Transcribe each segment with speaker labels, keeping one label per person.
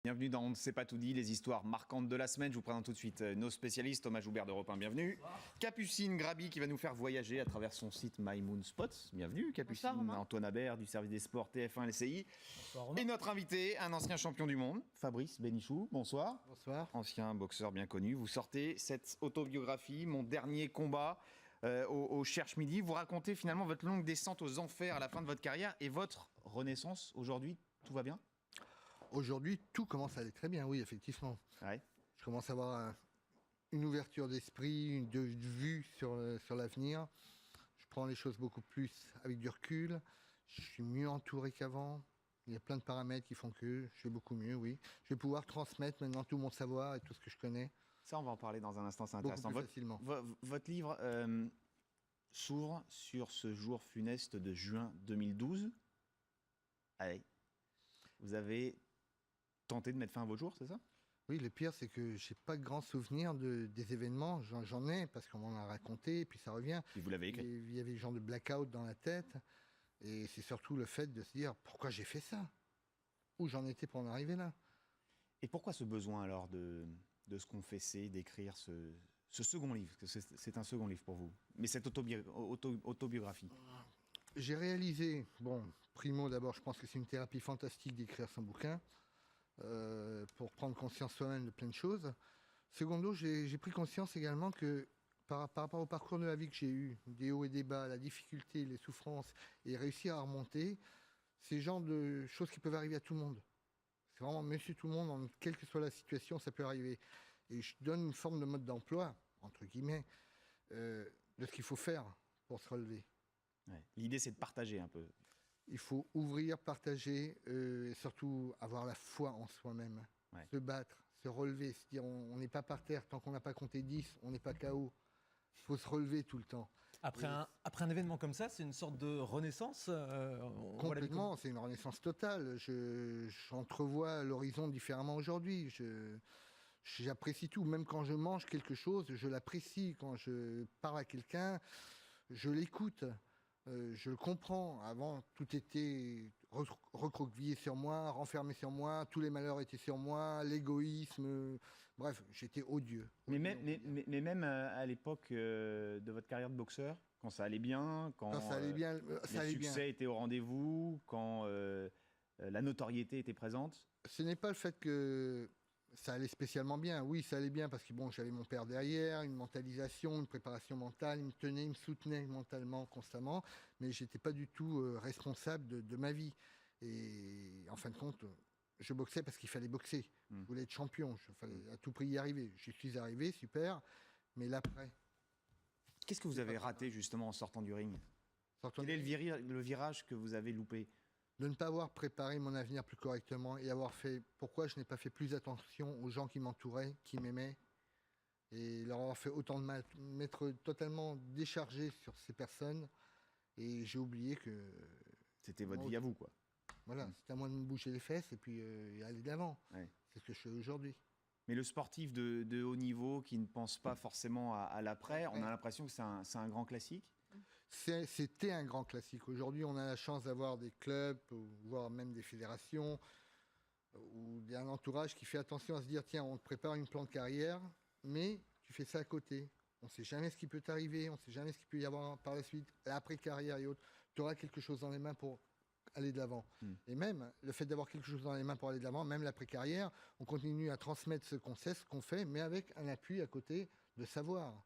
Speaker 1: Bienvenue dans On ne sait pas tout dit, les histoires marquantes de la semaine. Je vous présente tout de suite nos spécialistes. Thomas Joubert d'Europe 1, bienvenue. Bonsoir. Capucine Grabi qui va nous faire voyager à travers son site My Moon Spots. Bienvenue Capucine. Bonsoir, Antoine Habert du service des sports TF1 LCI. Bonsoir, et notre invité, un ancien champion du monde, Fabrice Bénichou. Bonsoir.
Speaker 2: Bonsoir.
Speaker 1: Ancien boxeur bien connu. Vous sortez cette autobiographie, Mon dernier combat, au Cherche Midi. Vous racontez finalement votre longue descente aux enfers à la fin de votre carrière et votre renaissance. Aujourd'hui, tout va bien ?
Speaker 2: Aujourd'hui, tout commence à aller très bien, oui, effectivement.
Speaker 1: Ouais.
Speaker 2: Je commence à avoir une ouverture d'esprit, une vue sur l'avenir. Je prends les choses beaucoup plus avec du recul. Je suis mieux entouré qu'avant. Il y a plein de paramètres qui font que je vais beaucoup mieux, oui. Je vais pouvoir transmettre maintenant tout mon savoir et tout ce que je connais.
Speaker 1: Ça, on va en parler dans un instant, c'est intéressant.
Speaker 2: Beaucoup plus facilement.
Speaker 1: Votre livre s'ouvre sur ce jour funeste de juin 2012. Allez, vous avez tenté de mettre fin à vos jours, c'est ça ?
Speaker 2: Oui, le pire, c'est que je n'ai pas de grands souvenirs des événements. J'en ai, parce qu'on m'en a raconté, et puis ça revient.
Speaker 1: Et vous l'avez écrit ?
Speaker 2: Il y avait des gens de blackout dans la tête. Et c'est surtout le fait de se dire, pourquoi j'ai fait ça ? Où j'en étais pour en arriver là ?
Speaker 1: Et pourquoi ce besoin alors de se confesser, d'écrire ce second livre ? Parce que c'est un second livre pour vous, mais cette autobiographie.
Speaker 2: J'ai réalisé, primo d'abord, je pense que c'est une thérapie fantastique d'écrire son bouquin, pour prendre conscience soi-même de plein de choses. Secondo, j'ai pris conscience également que par rapport au parcours de la vie que j'ai eu, des hauts et des bas, la difficulté, les souffrances, et réussir à remonter, c'est le genre de choses qui peuvent arriver à tout le monde. C'est vraiment monsieur tout le monde, quelle que soit la situation, ça peut arriver. Et je donne une forme de mode d'emploi, entre guillemets, de ce qu'il faut faire pour se relever.
Speaker 1: Ouais. L'idée, c'est de partager un peu.
Speaker 2: Il faut ouvrir, partager, et surtout avoir la foi en soi-même. Ouais. Se battre, se relever, se dire on n'est pas par terre, tant qu'on n'a pas compté 10, on n'est pas KO. Il faut se relever tout le temps.
Speaker 3: Après un événement comme ça, c'est une sorte de renaissance
Speaker 2: Complètement, c'est une renaissance totale. J'entrevois l'horizon différemment aujourd'hui. J'apprécie tout, même quand je mange quelque chose, je l'apprécie. Quand je parle à quelqu'un, je l'écoute. Je le comprends. Avant, tout était recroquevillé sur moi, renfermé sur moi, tous les malheurs étaient sur moi, l'égoïsme. Bref, j'étais odieux.
Speaker 1: Mais même à l'époque de votre carrière de boxeur, quand ça allait bien, quand
Speaker 2: ça allait bien,
Speaker 1: le succès était au rendez-vous, quand la notoriété était présente.
Speaker 2: Ce n'est pas le fait que ça allait spécialement bien. Oui, ça allait bien parce que j'avais mon père derrière, une mentalisation, une préparation mentale. Il me tenait, il me soutenait mentalement constamment, mais je n'étais pas du tout responsable de ma vie. Et en fin de compte, je boxais parce qu'il fallait boxer. Je voulais être champion. Il fallait à tout prix y arriver. J'y suis arrivé, super. Mais l'après.
Speaker 1: Qu'est-ce que vous avez raté justement en sortant du ring ? Quel est le virage que vous avez loupé ?
Speaker 2: De ne pas avoir préparé mon avenir plus correctement et avoir fait... Pourquoi je n'ai pas fait plus attention aux gens qui m'entouraient, qui m'aimaient, et leur avoir fait autant de mal, m'être totalement déchargé sur ces personnes, et j'ai oublié que...
Speaker 1: C'était votre vie à vous, quoi.
Speaker 2: Voilà, c'était à moi de me boucher les fesses et puis aller de l'avant. Ouais. C'est ce que je fais aujourd'hui.
Speaker 1: Mais le sportif de haut niveau qui ne pense pas forcément à l'après, on a l'impression que c'est un grand classique.
Speaker 2: C'était un grand classique. Aujourd'hui, on a la chance d'avoir des clubs, voire même des fédérations, ou un entourage qui fait attention à se dire, tiens, on te prépare une plan de carrière, mais tu fais ça à côté. On ne sait jamais ce qui peut t'arriver, on ne sait jamais ce qu'il peut y avoir par la suite, l'après-carrière et autres. Tu auras quelque chose dans les mains pour aller de l'avant. Et même, le fait d'avoir quelque chose dans les mains pour aller de l'avant, même l'après-carrière, on continue à transmettre ce qu'on sait, ce qu'on fait, mais avec un appui à côté de savoir.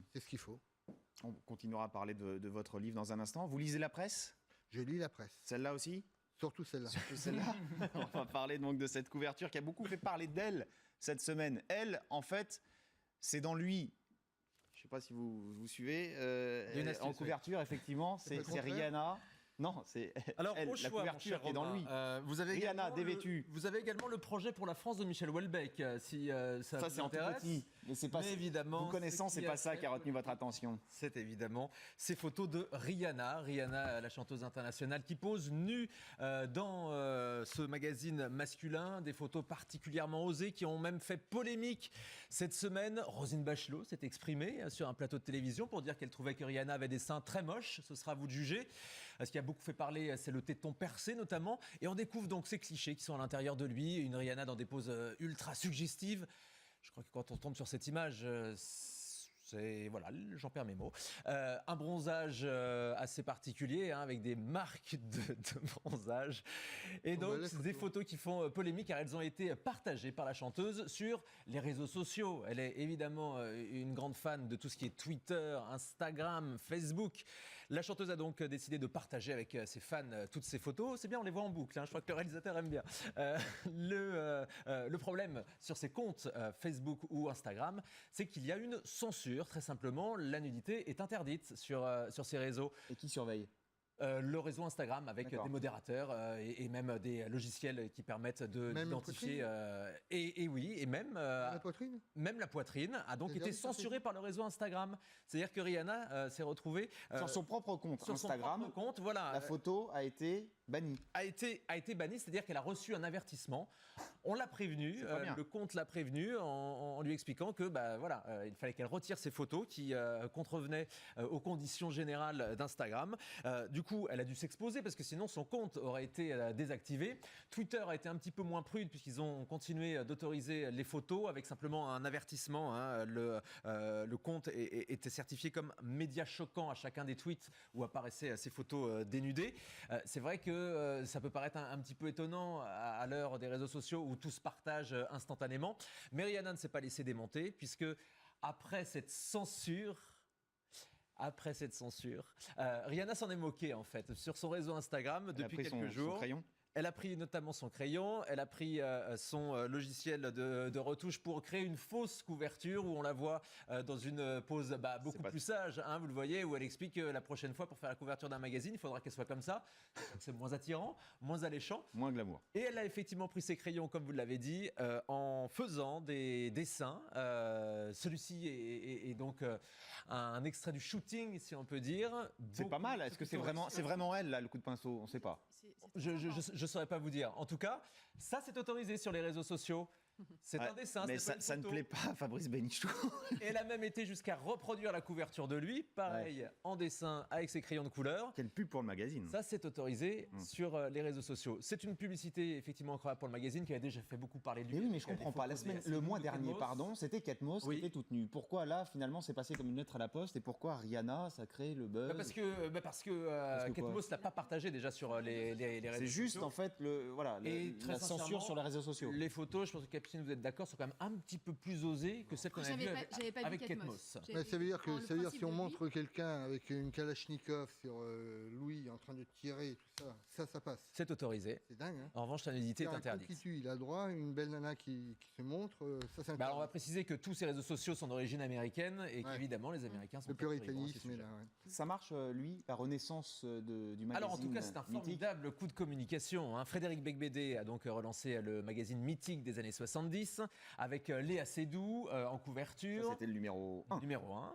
Speaker 2: C'est ce qu'il faut.
Speaker 1: On continuera à parler de votre livre dans un instant. Vous lisez la presse ?
Speaker 2: Je lis la presse.
Speaker 1: Celle-là aussi ?
Speaker 2: Surtout celle-là.
Speaker 1: Surtout celle-là. On va parler donc de cette couverture qui a beaucoup fait parler d'elle cette semaine. Elle, en fait, c'est dans lui. Je ne sais pas si vous suivez. En couverture, effectivement, c'est Rihanna. Non, c'est
Speaker 3: alors,
Speaker 1: elle,
Speaker 3: au
Speaker 1: la
Speaker 3: choix,
Speaker 1: couverture qui est dans lui.
Speaker 3: Vous avez
Speaker 1: Rihanna dévêtue.
Speaker 3: Vous avez également le projet pour la France de Michel Houellebecq, si ça vous
Speaker 1: c'est en tout
Speaker 3: intéresse.
Speaker 1: petit. Mais c'est pas.
Speaker 3: Évidemment,
Speaker 1: vous connaissant, c'est pas ça qui a retenu votre attention.
Speaker 3: C'est évidemment ces photos de Rihanna, la chanteuse internationale, qui pose nue dans ce magazine masculin. Des photos particulièrement osées qui ont même fait polémique cette semaine. Roselyne Bachelot s'est exprimée sur un plateau de télévision pour dire qu'elle trouvait que Rihanna avait des seins très moches. Ce sera à vous de juger. Ce qui a beaucoup fait parler, c'est le téton percé notamment. Et on découvre donc ces clichés qui sont à l'intérieur de lui. Une Rihanna dans des poses ultra suggestives. Je crois que quand on tombe sur cette image, voilà, j'en perds mes mots. Un bronzage assez particulier, hein, avec des marques de bronzage. Et donc, des photos qui font polémique car elles ont été partagées par la chanteuse sur les réseaux sociaux. Elle est évidemment une grande fan de tout ce qui est Twitter, Instagram, Facebook. La chanteuse a donc décidé de partager avec ses fans toutes ces photos. C'est bien, on les voit en boucle, hein. Je crois que le réalisateur aime bien. Le problème sur ces comptes Facebook ou Instagram, c'est qu'il y a une censure. Très simplement, la nudité est interdite sur ces réseaux.
Speaker 1: Et qui surveille ?
Speaker 3: Le réseau Instagram avec des modérateurs et même des logiciels qui permettent d'identifier. Et oui, et même
Speaker 2: la poitrine.
Speaker 3: Même la poitrine a donc été censurée par le réseau Instagram. C'est-à-dire que Rihanna s'est retrouvée
Speaker 1: sur son propre compte
Speaker 3: sur
Speaker 1: Instagram.
Speaker 3: Son propre compte, voilà.
Speaker 1: La photo a été bannie.
Speaker 3: A été bannie, c'est-à-dire qu'elle a reçu un avertissement. On l'a prévenu, le compte l'a prévenu en lui expliquant que il fallait qu'elle retire ses photos qui contrevenaient aux conditions générales d'Instagram. Du coup, elle a dû s'exposer parce que sinon son compte aurait été désactivé. Twitter a été un petit peu moins prude puisqu'ils ont continué d'autoriser les photos avec simplement un avertissement. Hein. Le compte était certifié comme média choquant à chacun des tweets où apparaissaient ces photos dénudées. C'est vrai que ça peut paraître un petit peu étonnant à l'heure des réseaux sociaux où tout se partage instantanément. Mais Rihanna ne s'est pas laissée démonter puisque après cette censure, Rihanna s'en est moquée en fait sur son réseau Instagram depuis quelques jours.
Speaker 1: Son crayon.
Speaker 3: Elle a pris notamment son crayon, elle a pris son logiciel de retouche pour créer une fausse couverture où on la voit dans une pose beaucoup plus sage, hein, vous le voyez, où elle explique que la prochaine fois pour faire la couverture d'un magazine, il faudra qu'elle soit comme ça. C'est moins attirant, moins alléchant.
Speaker 1: Moins glamour.
Speaker 3: Et elle a effectivement pris ses crayons, comme vous l'avez dit, en faisant des dessins. Celui-ci est donc un extrait du shooting, si on peut dire.
Speaker 1: C'est pas mal. Est-ce que c'est vraiment elle, là, le coup de pinceau ? On ne sait pas.
Speaker 3: Je saurais pas vous dire. En tout cas, ça c'est autorisé sur les réseaux sociaux. C'est un dessin.
Speaker 1: Mais ça ne plaît pas à Fabrice Bénichou.
Speaker 3: Elle a même été jusqu'à reproduire la couverture de lui, pareil, en dessin avec ses crayons de couleur.
Speaker 1: Quelle pub pour le magazine.
Speaker 3: Ça c'est autorisé sur les réseaux sociaux. C'est une publicité effectivement incroyable pour le magazine qui a déjà fait beaucoup parler de lui.
Speaker 1: Mais oui, mais je comprends pas. Le mois dernier, c'était Kate Moss qui était toute nue. Pourquoi là, finalement, c'est passé comme une lettre à la poste et pourquoi Rihanna, ça crée le buzz ?
Speaker 3: Parce que Kate Moss l'a pas partagé déjà sur les réseaux sociaux.
Speaker 1: C'est juste en fait la censure sur les réseaux sociaux.
Speaker 3: Les photos, je pense que Capucine, vous êtes d'accord, sont quand même un petit peu plus osées que celles qu'on a vues avec Kate Moss.
Speaker 2: Ça veut dire que si on montre quelqu'un avec une Kalachnikov sur Louis en train de tirer, tout ça passe.
Speaker 3: C'est autorisé.
Speaker 2: C'est dingue. Hein.
Speaker 3: En revanche, la nudité est interdite.
Speaker 2: Qui tue, il a droit. Une belle nana qui se montre, ça c'est interdit.
Speaker 3: Alors on va préciser que tous ces réseaux sociaux sont d'origine américaine et qu'évidemment les Américains sont
Speaker 2: le puritanisme.
Speaker 1: Ça marche, lui, la renaissance du magazine.
Speaker 3: Alors en tout cas, c'est un formidable coup de communication. Hein. Frédéric Becbédé a donc relancé le magazine mythique des années 70 avec Léa Seydoux en couverture.
Speaker 1: Ça, c'était le numéro 1.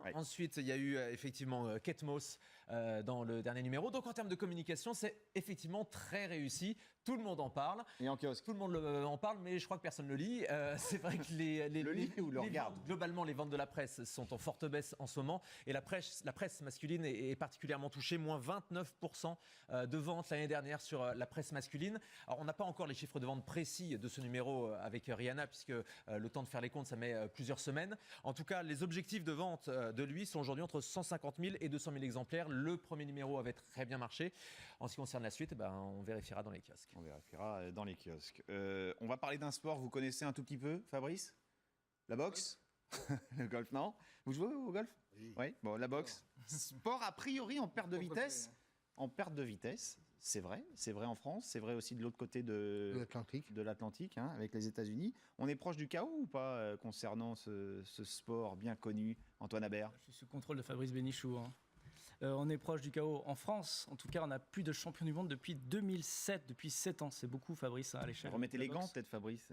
Speaker 3: Ouais. Ensuite, il y a eu effectivement Kate Moss dans le dernier numéro. Donc en termes de communication, c'est effectivement très réussi. Tout le monde en parle.
Speaker 1: Et en kiosque.
Speaker 3: Tout le monde en parle, mais je crois que personne ne le lit. C'est vrai que
Speaker 1: le lit ou le regarde.
Speaker 3: Globalement, les ventes de la presse sont en forte baisse en ce moment. Et la presse masculine est particulièrement touchée. Moins 29% de ventes l'année dernière sur la presse masculine. Alors, on n'a pas encore les chiffres de vente précis de ce numéro avec Rihanna, puisque le temps de faire les comptes, ça met plusieurs semaines. En tout cas, les objectifs de vente de lui sont aujourd'hui entre 150 000 et 200 000 exemplaires. Le premier numéro avait très bien marché. En ce qui concerne la suite, on vérifiera dans les kiosques.
Speaker 1: On vérifiera dans les kiosques. On va parler d'un sport, vous connaissez un tout petit peu, Fabrice ? La boxe ? Le golf, non ? Vous jouez au golf ? Oui. Bon, la boxe. Sport a priori en perte de vitesse. En perte de vitesse, c'est vrai en France, c'est vrai aussi de l'autre côté de l'Atlantique, hein, avec les États-Unis. On est proche du chaos ou pas concernant ce sport bien connu, Antoine Habert ?
Speaker 4: Je suis sous contrôle de Fabrice Bénichou. Hein. On est proche du chaos en France. En tout cas, on n'a plus de champion du monde depuis 2007, depuis 7 ans. C'est beaucoup, Fabrice, à l'échelle.
Speaker 1: Remettez les gants, peut-être, Fabrice.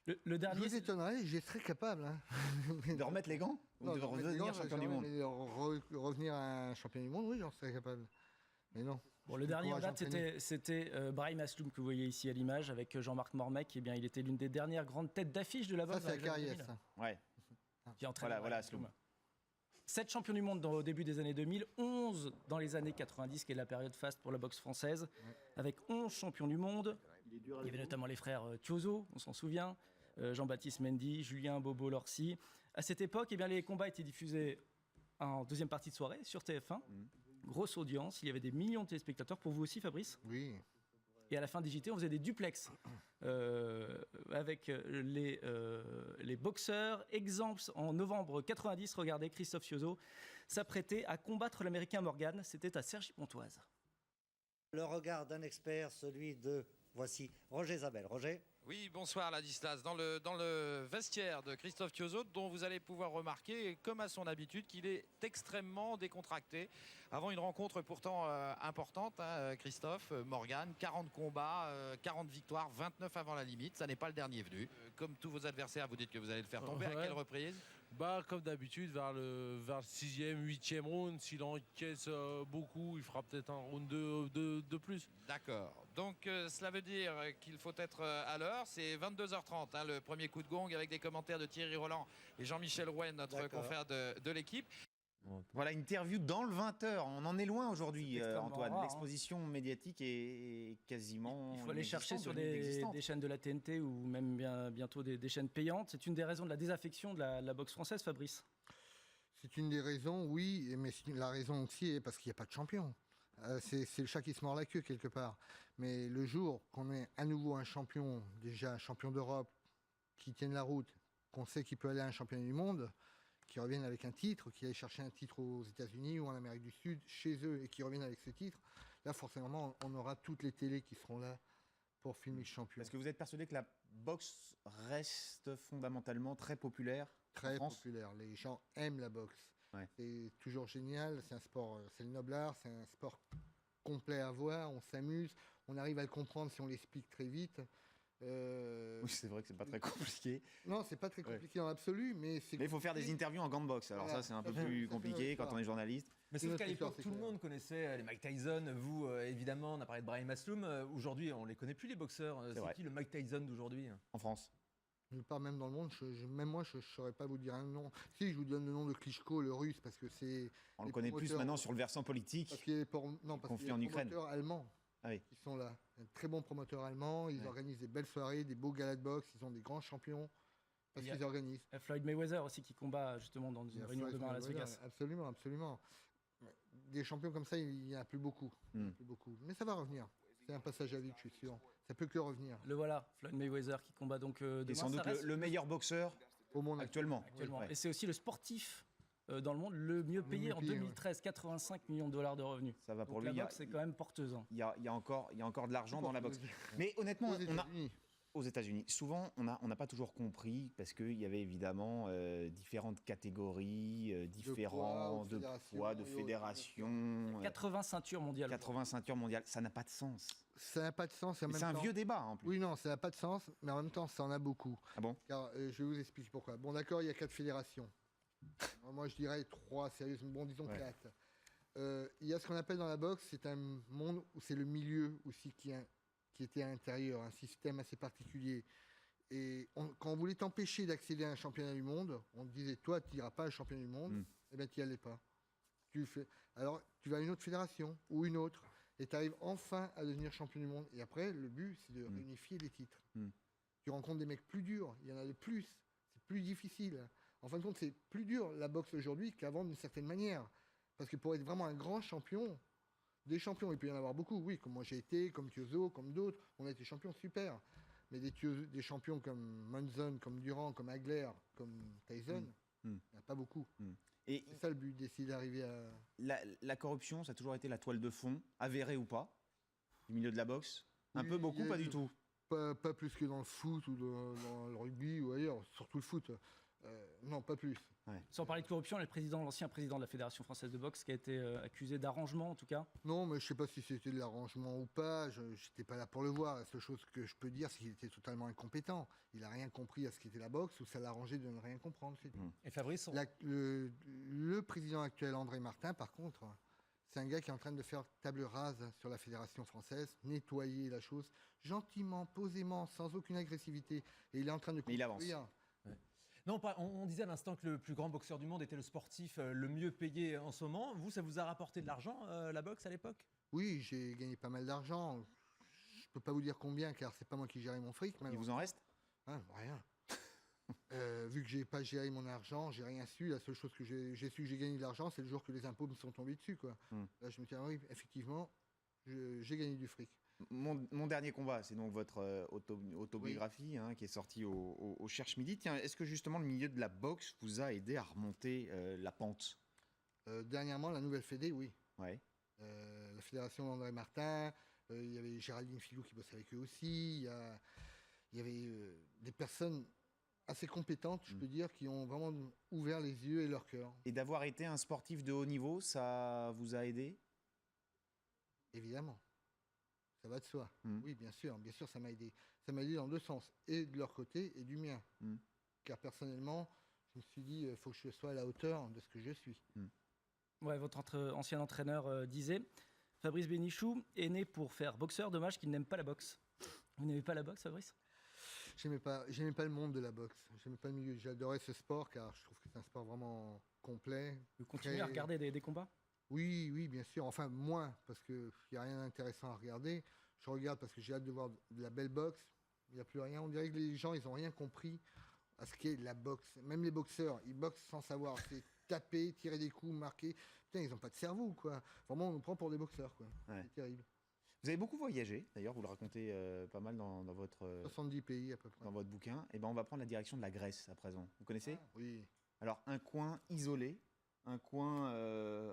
Speaker 2: Le dernier. Je vous étonnerais, je serais capable. Hein.
Speaker 1: De remettre les gants ou de redevenir champion du monde.
Speaker 2: Revenir à un champion du monde, oui, j'en serais capable. Mais non.
Speaker 4: Bon, le dernier en date, c'était Brahim Asloum que vous voyez ici à l'image avec Jean-Marc Mormec. Eh bien, il était l'une des dernières grandes têtes d'affiche de la boxe.
Speaker 2: Ça, c'est la carrière, ça.
Speaker 1: Ouais.
Speaker 4: Qui entraîne
Speaker 1: voilà Asloum.
Speaker 4: 7 champions du monde au début des années 2000, 11 dans les années 90, qui est la période faste pour la boxe française, avec 11 champions du monde. Il y avait notamment les frères Thiozo, on s'en souvient, Jean-Baptiste Mendy, Julien Bobo Lorcy. À cette époque, eh bien, les combats étaient diffusés en deuxième partie de soirée sur TF1. Grosse audience, il y avait des millions de téléspectateurs. Pour vous aussi, Fabrice ?
Speaker 2: Oui.
Speaker 4: Et à la fin des JT, on faisait des duplex avec les boxeurs. Exemple, en novembre 90, regardez, Christophe Thiozo s'apprêtait à combattre l'Américain Morgan. C'était à Cergy-Pontoise.
Speaker 5: Le regard d'un expert, celui de, voici, Roger Zabel. Roger ?
Speaker 6: Oui, bonsoir Ladislas. Dans le vestiaire de Christophe Thiozo, dont vous allez pouvoir remarquer, comme à son habitude, qu'il est extrêmement décontracté. Avant une rencontre pourtant importante, hein, Christophe, Morgan, 40 combats, 40 victoires, 29 avant la limite. Ça n'est pas le dernier venu. Comme tous vos adversaires, vous dites que vous allez le faire tomber. À quelle reprise ?
Speaker 7: Comme d'habitude, vers le 6e, 8e round, s'il encaisse beaucoup, il fera peut-être un round de plus.
Speaker 6: D'accord. Donc cela veut dire qu'il faut être à l'heure. C'est 22h30, hein, le premier coup de gong avec des commentaires de Thierry Roland et Jean-Michel Rouen, notre confrère de l'équipe.
Speaker 1: Voilà, interview dans le 20h. On en est loin aujourd'hui, Antoine.
Speaker 4: Rare,
Speaker 1: L'exposition médiatique est quasiment.
Speaker 4: Il faut aller chercher sur des chaînes de la TNT ou même bientôt des chaînes payantes. C'est une des raisons de la désaffection de la boxe française, Fabrice.
Speaker 2: C'est une des raisons, oui, mais la raison aussi est parce qu'il n'y a pas de champion. C'est le chat qui se mord la queue quelque part. Mais le jour qu'on est à nouveau un champion, déjà un champion d'Europe, qui tienne la route, qu'on sait qu'il peut aller à un championnat du monde, qui reviennent avec un titre, qui aillent chercher un titre aux États-Unis ou en Amérique du Sud, chez eux, et qui reviennent avec ce titre, là, forcément, on aura toutes les télés qui seront là pour filmer le champion.
Speaker 1: Est-ce que vous êtes persuadé que la boxe reste fondamentalement très populaire
Speaker 2: Très
Speaker 1: en France ?
Speaker 2: populaire. Les gens aiment la boxe.
Speaker 1: Ouais.
Speaker 2: C'est toujours génial. C'est un sport, c'est le noble art, c'est un sport complet à voir. On s'amuse. On arrive à le comprendre si on l'explique très vite.
Speaker 1: Oui, c'est vrai que c'est pas très compliqué.
Speaker 2: Non, c'est pas très compliqué dans l'absolu, mais c'est.
Speaker 1: Mais il faut faire des interviews en gants de boxe. Alors
Speaker 2: Voilà.
Speaker 1: ça, c'est un peu
Speaker 2: Ça fait-
Speaker 1: plus
Speaker 2: ça fait
Speaker 1: compliqué
Speaker 2: notre
Speaker 1: quand on est journaliste.
Speaker 3: Mais
Speaker 2: C'est
Speaker 3: sauf
Speaker 2: notre
Speaker 3: qu'à
Speaker 2: histoire,
Speaker 3: l'époque,
Speaker 2: c'est
Speaker 3: tout le
Speaker 2: clair.
Speaker 3: monde connaissait les Mike Tyson. Vous, évidemment, on a parlé de Brahim Asloum. Aujourd'hui, on les connaît plus, les boxeurs.
Speaker 1: C'est
Speaker 3: C'est
Speaker 1: vrai.
Speaker 3: qui le Mike Tyson d'aujourd'hui ?
Speaker 1: En France.
Speaker 2: Nulle part même dans le monde, même moi, je ne saurais pas vous dire un nom. Si, je vous donne le nom de Klitschko, le russe, parce que c'est.
Speaker 1: On le
Speaker 2: les
Speaker 1: connaît plus
Speaker 2: promoteurs-
Speaker 1: maintenant sur le versant politique.
Speaker 2: Parce qu'il y a parce
Speaker 1: conflit
Speaker 2: qu'il y a
Speaker 1: en
Speaker 2: des
Speaker 1: Ukraine.
Speaker 2: promoteurs allemands
Speaker 1: Ah oui.
Speaker 2: qui sont là. Un très bons promoteurs allemands. Ils
Speaker 1: Ouais.
Speaker 2: organisent des belles soirées, des beaux galas de boxe. Ils ont des grands champions. Parce
Speaker 4: Il y a-
Speaker 2: qu'ils organisent.
Speaker 4: Floyd Mayweather aussi qui combat justement dans
Speaker 2: Il y
Speaker 4: une
Speaker 2: a
Speaker 4: réunion
Speaker 2: Floyd
Speaker 4: demain à Las
Speaker 2: Mayweather,
Speaker 4: Vegas.
Speaker 2: Absolument, absolument. Des champions comme ça, il n'y en a plus beaucoup. Il y en a plus beaucoup. Mais ça va revenir. C'est un passage à vide, je suis sûr. Ça peut que revenir
Speaker 4: Le voilà, Floyd Mayweather qui combat donc demain.
Speaker 1: Et sans
Speaker 4: Ça
Speaker 1: doute
Speaker 4: reste
Speaker 1: le meilleur boxeur
Speaker 2: au monde
Speaker 1: actuellement.
Speaker 4: actuellement.
Speaker 1: Ouais.
Speaker 4: Et c'est aussi le sportif dans le monde le mieux payé
Speaker 2: mieux
Speaker 4: en
Speaker 2: payé,
Speaker 4: 2013, 85 millions de dollars de revenus.
Speaker 1: Ça va pour
Speaker 4: Donc
Speaker 1: lui.
Speaker 4: la
Speaker 1: Il y a-
Speaker 4: boxe, c'est quand même porteuse. Hein.
Speaker 1: il y a encore de l'argent dans la boxe. Mais honnêtement,
Speaker 2: Aux
Speaker 1: on a,
Speaker 2: États-Unis.
Speaker 1: aux États-Unis, souvent, on n'a pas toujours compris parce qu'il y avait évidemment différentes catégories, différents de poids, de fédérations,
Speaker 4: 80 ceintures mondiales.
Speaker 1: 80 ceintures mondiales. Ça n'a pas de sens.
Speaker 2: Ça n'a pas de sens. et en
Speaker 1: Mais
Speaker 2: même
Speaker 1: c'est un
Speaker 2: temps-
Speaker 1: vieux débat en plus.
Speaker 2: Oui, non, ça n'a pas de sens, mais en même temps, ça en a beaucoup.
Speaker 1: Ah bon ?
Speaker 2: Car je vais vous expliquer pourquoi. Bon, d'accord, il y a 4 fédérations. Moi, je dirais 3, sérieusement. Bon, disons
Speaker 1: Ouais.
Speaker 2: 4. Il y a ce qu'on appelle dans la boxe, c'est un monde où c'est le milieu aussi qui était à l'intérieur, un système assez particulier. Et quand on voulait t'empêcher d'accéder à un championnat du monde, on te disait, toi, tu n'iras pas à un championnat du monde, eh bien, tu n'y allais pas. Alors, tu vas à une autre fédération ou une autre, et tu arrives enfin à devenir champion du monde. Et après, le but, c'est de réunifier les titres. Tu rencontres des mecs plus durs, il y en a de plus, c'est plus difficile. En fin de compte, c'est plus dur la boxe aujourd'hui qu'avant d'une certaine manière. Parce que pour être vraiment un grand champion, des champions, il peut y en avoir beaucoup, oui, comme moi j'ai été, comme Thiozo, comme d'autres, on a été champions, super. Mais des champions comme Monzon, comme Durand, comme Hagler, comme Tyson, il n'y en a pas beaucoup.
Speaker 1: Et
Speaker 2: C'est ça le but, d'essayer d'arriver à...
Speaker 1: la corruption, ça a toujours été la toile de fond, avérée ou pas, du milieu de la boxe. Un
Speaker 2: Oui,
Speaker 1: peu, beaucoup,
Speaker 2: il y a-
Speaker 1: pas du tout.
Speaker 2: Pas plus que dans le foot ou dans le rugby ou ailleurs, surtout le foot. Non, pas plus.
Speaker 4: Sans parler de corruption, l'ancien président de la Fédération française de boxe qui a été accusé d'arrangement en tout cas.
Speaker 2: Non, mais je ne sais pas si c'était de l'arrangement ou pas. Je n'étais pas là pour le voir. La seule chose que je peux dire, c'est qu'il était totalement incompétent. Il n'a rien compris à ce qu'était la boxe ou ça l'arrangeait de ne rien comprendre. C'est tout.
Speaker 3: Et Fabrice,
Speaker 2: Le président actuel, André Martin, par contre, c'est un gars qui est en train de faire table rase sur la Fédération française, nettoyer la chose gentiment, posément, sans aucune agressivité. Et il est en train de
Speaker 1: Mais il avance.
Speaker 2: construire.
Speaker 3: Non, on disait à l'instant que le plus grand boxeur du monde était le sportif le mieux payé en ce moment. Vous, ça vous a rapporté de l'argent, la boxe, à l'époque?
Speaker 2: Oui, j'ai gagné pas mal d'argent. Je peux pas vous dire combien, car c'est pas moi qui gérais mon fric.
Speaker 1: Il vous en reste?
Speaker 2: Hein, rien. Vu que j'ai pas géré mon argent, j'ai rien su. La seule chose que j'ai su que j'ai gagné de l'argent, c'est le jour que les impôts me sont tombés dessus, quoi. Là, je me dis, ah oui, effectivement, j'ai gagné du fric.
Speaker 1: Mon dernier combat, c'est donc votre autobiographie qui est sortie au Cherche Midi. Tiens, est-ce que justement le milieu de la boxe vous a aidé à remonter la pente?
Speaker 2: Dernièrement, la nouvelle fédé, oui.
Speaker 1: Ouais.
Speaker 2: La fédération d'André Martin, il y avait Géraldine Filou qui bossait avec eux aussi. Il y avait des personnes assez compétentes, je peux dire, qui ont vraiment ouvert les yeux et leur cœur.
Speaker 1: Et d'avoir été un sportif de haut niveau, ça vous a aidé?
Speaker 2: Évidemment. Ça va de soi. Oui, bien sûr, ça m'a aidé. Ça m'a aidé dans deux sens, et de leur côté et du mien. Car personnellement, je me suis dit, il faut que je sois à la hauteur de ce que je suis.
Speaker 4: Ouais, votre ancien entraîneur disait, Fabrice Bénichou est né pour faire boxeur, dommage qu'il n'aime pas la boxe. Vous n'aimez pas la boxe, Fabrice?
Speaker 2: J'aimais pas le monde de la boxe. J'aimais pas le milieu. J'adorais ce sport car je trouve que c'est un sport vraiment complet.
Speaker 4: Vous continuez à regarder des combats?
Speaker 2: Oui, bien sûr. Enfin, moins, parce qu'il n'y a rien d'intéressant à regarder. Je regarde parce que j'ai hâte de voir de la belle boxe. Il n'y a plus rien. On dirait que les gens, ils n'ont rien compris à ce qu'est la boxe. Même les boxeurs, ils boxent sans savoir. C'est taper, tirer des coups, marquer. Putain, ils n'ont pas de cerveau, quoi. Vraiment, on nous prend pour des boxeurs, quoi. Ouais. C'est terrible.
Speaker 1: Vous avez beaucoup voyagé, d'ailleurs, vous le racontez pas mal dans votre...
Speaker 2: 70 pays à peu près.
Speaker 1: Dans votre bouquin. Et ben, on va prendre la direction de la Grèce à présent. Vous connaissez?
Speaker 2: Oui.
Speaker 1: Alors, un coin isolé, un coin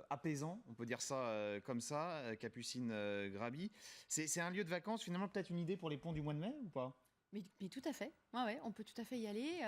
Speaker 1: apaisant, on peut dire ça comme ça, Capucine Grabi. C'est un lieu de vacances, finalement, peut-être une idée pour les ponts du mois de mai ou pas?
Speaker 8: Mais tout à fait. Ouais, on peut tout à fait y aller.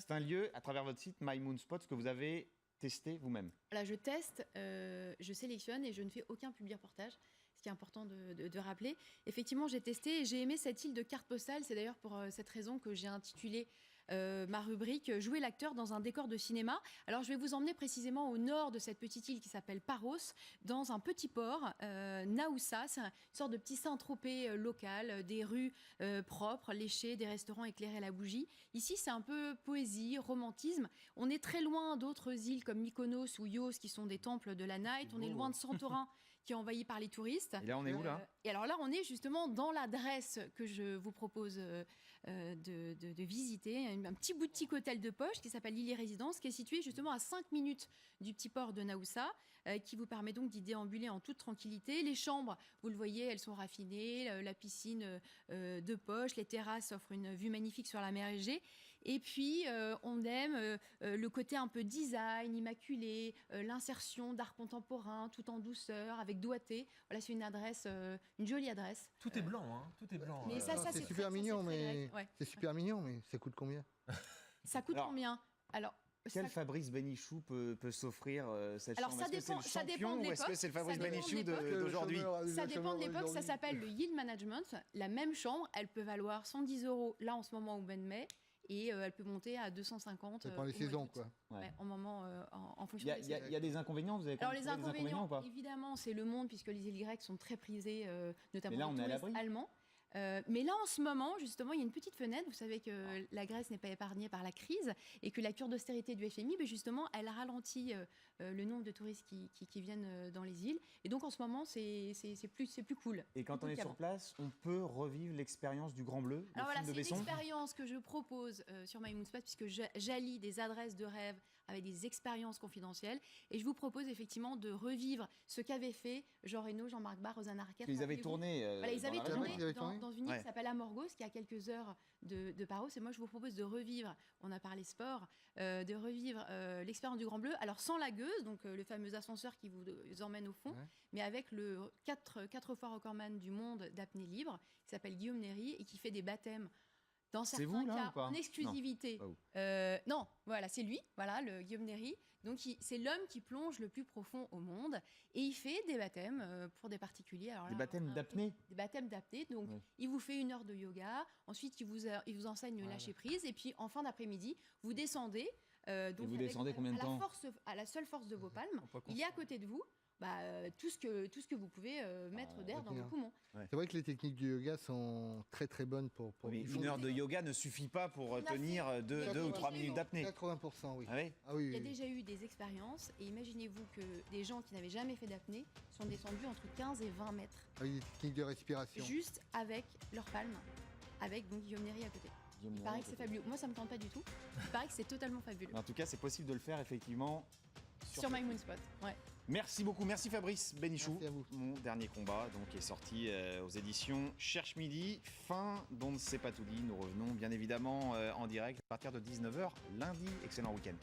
Speaker 1: C'est un lieu, à travers votre site My Moon Spots, que vous avez testé vous-même.
Speaker 8: Là, je teste, je sélectionne et je ne fais aucun public reportage. Ce qui est important de rappeler. Effectivement, j'ai testé et j'ai aimé cette île de carte postale. C'est d'ailleurs pour cette raison que j'ai intitulé ma rubrique « Jouer l'acteur dans un décor de cinéma ». Alors, je vais vous emmener précisément au nord de cette petite île qui s'appelle Paros, dans un petit port, Naoussa. C'est une sorte de petit Saint-Tropez local, des rues propres, léchées, des restaurants éclairés à la bougie. Ici, c'est un peu poésie, romantisme. On est très loin d'autres îles comme Mykonos ou Ios, qui sont des temples de la night. On est loin de Santorin, qui est envahi par les touristes.
Speaker 1: Et là, on est où, là?
Speaker 8: Et alors là, on est justement dans l'adresse que je vous propose de visiter, un petit boutique hôtel de poche qui s'appelle Lily Résidence, qui est situé justement à 5 minutes du petit port de Naoussa, qui vous permet donc d'y déambuler en toute tranquillité. Les chambres, vous le voyez, elles sont raffinées, la piscine de poche, les terrasses offrent une vue magnifique sur la mer Égée. Et puis, on aime le côté un peu design, immaculé, l'insertion d'art contemporain, tout en douceur, avec doigté. Voilà, c'est une adresse, une jolie adresse.
Speaker 3: Tout est blanc, hein. Tout est blanc.
Speaker 8: Mais ça,
Speaker 2: c'est super mignon, mais
Speaker 8: ouais.
Speaker 2: c'est super mignon, mais ça coûte combien?
Speaker 8: Ça coûte combien? Alors,
Speaker 1: quel Fabrice Bénichou peut s'offrir cette chambre?
Speaker 8: Ça dépend,
Speaker 1: ça dépend de l'époque. Est-ce que c'est le Fabrice Bénichou d'aujourd'hui?
Speaker 8: Ça dépend de l'époque. Ça s'appelle le Yield Management. La même chambre, elle peut valoir 110 € là en ce moment au mois de mai. Et elle peut monter à 250.
Speaker 2: Ça dépend des saisons, quoi.
Speaker 8: Ouais, en fonction des saisons.
Speaker 1: Il y a des inconvénients, vous avez
Speaker 8: Alors les inconvénients,
Speaker 1: ou pas?
Speaker 8: évidemment, c'est le monde, puisque les îles grecques sont très prisées, notamment
Speaker 1: Mais là, on
Speaker 8: les
Speaker 1: est à
Speaker 8: touristes
Speaker 1: l'abri.
Speaker 8: allemands. Mais là, en ce moment, justement, il y a une petite fenêtre. Vous savez que la Grèce n'est pas épargnée par la crise et que la cure d'austérité du FMI, mais justement, elle ralentit le nombre de touristes qui viennent dans les îles. Et donc, en ce moment, c'est plus cool.
Speaker 1: Et quand on est sur place, on peut revivre l'expérience du Grand Bleu,
Speaker 8: Alors
Speaker 1: le
Speaker 8: voilà,
Speaker 1: film de
Speaker 8: c'est
Speaker 1: Besson.
Speaker 8: une expérience que je propose sur My Moon Spot, puisque j'allie des adresses de rêve avec des expériences confidentielles. Et je vous propose effectivement de revivre ce qu'avaient fait Jean Reno, Jean-Marc Barr, Rosanna Arquette.
Speaker 1: Ils avaient tourné.
Speaker 8: Voilà, ils avaient tourné dans une île
Speaker 1: Ouais.
Speaker 8: qui s'appelle Amorgos, qui est à quelques heures de Paros. Et moi, je vous propose de revivre, on a parlé sport, de revivre l'expérience du Grand Bleu. Alors sans la gueuse, donc le fameux ascenseur qui vous emmène au fond, mais avec le 4 fois recordman du monde d'apnée libre, qui s'appelle Guillaume Néry et qui fait des baptêmes. Dans certains
Speaker 1: vous, là,
Speaker 8: cas,
Speaker 1: ou pas?
Speaker 8: en exclusivité. Non, voilà, c'est lui, voilà, le Guillaume Néry. Donc, c'est l'homme qui plonge le plus profond au monde. Et il fait des baptêmes pour des particuliers. Alors là,
Speaker 1: Des baptêmes d'apnée?
Speaker 8: Des baptêmes d'apnée. Donc, il vous fait 1 heure de yoga. Ensuite, il vous enseigne le lâcher prise. Et puis, en fin d'après-midi, vous descendez.
Speaker 1: Et vous descendez combien de temps?
Speaker 8: À la seule force de vos palmes. Il est à côté de vous. tout ce que vous pouvez mettre d'air dans vos
Speaker 2: retenir.
Speaker 8: poumons.
Speaker 2: C'est vrai que les techniques du yoga sont très très bonnes pour.
Speaker 1: Mais
Speaker 2: ils font-
Speaker 1: une heure de yoga ne suffit pas pour
Speaker 8: On a
Speaker 1: tenir
Speaker 8: fait-
Speaker 1: 2 ou 3 minutes d'apnée.
Speaker 2: 80%, oui.
Speaker 1: Ah oui
Speaker 2: Ah oui,
Speaker 8: Il y a
Speaker 2: oui.
Speaker 8: déjà eu des expériences et imaginez-vous que des gens qui n'avaient jamais fait d'apnée sont descendus entre 15 et 20 mètres
Speaker 2: Avec des techniques de respiration.
Speaker 8: juste avec leurs palmes, avec donc Guillaume Néry à côté. Il paraît que c'est fabuleux. Moi, ça me tente pas du tout. Il paraît que c'est totalement fabuleux.
Speaker 1: En tout cas, c'est possible de le faire effectivement
Speaker 8: Sur My Moon Spot. Ouais.
Speaker 1: Merci beaucoup, merci Fabrice Bénichou.
Speaker 2: Merci à vous.
Speaker 1: Mon dernier combat donc est sorti aux éditions Cherche Midi. Fin d'On ne sait pas tout dit. Nous revenons bien évidemment en direct à partir de 19h lundi. Excellent week-end.